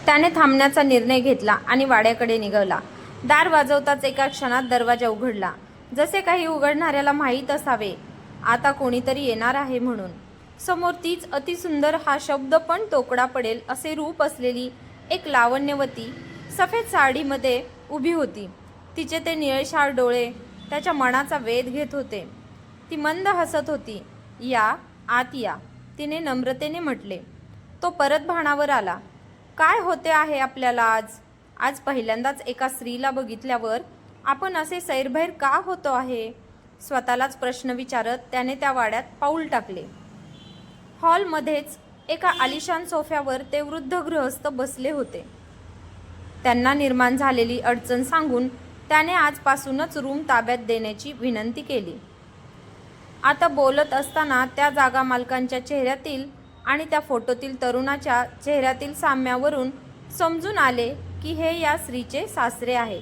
त्याने थांबण्याचा निर्णय घेतला आणि वाड्याकडे निघाला. दार वाजवताच एका क्षणात दरवाजा उघडला, जसे काही उघडणाऱ्याला माहीत असावे आता कोणीतरी येणार आहे म्हणून. समोर तीच अतिसुंदर, हा शब्द पण तोकडा पडेल असे रूप असलेली एक लावण्यवती सफेद साडीमध्ये उभी होती. तिचे ते निळशार डोळे त्याच्या मनाचा वेध घेत होते. ती मंद हसत होती. या, आत या, तिने नम्रतेने म्हटले. तो परत भानावर आला. काय होते आहे आपल्याला आज पहिल्यांदाच एका स्त्रीला बघितल्यावर आपण असे सैरभैर का होतो आहे? स्वतःलाच प्रश्न विचारत त्याने त्या वाड्यात पाऊल टाकले. हॉलमध्येच एका आलिशान सोफ्यावर ते वृद्ध गृहस्थ बसले होते. त्यांना निर्माण झालेली अडचण सांगून त्याने आजपासूनच रूम ताब्यात देण्याची विनंती केली. आता बोलत असताना त्या जागा मालकांच्या चेहऱ्यातील आणि त्या फोटोतील तरुणाच्या चेहऱ्यातील साम्यावरून समजून आले की हे या स्त्रीचे सासरे आहे.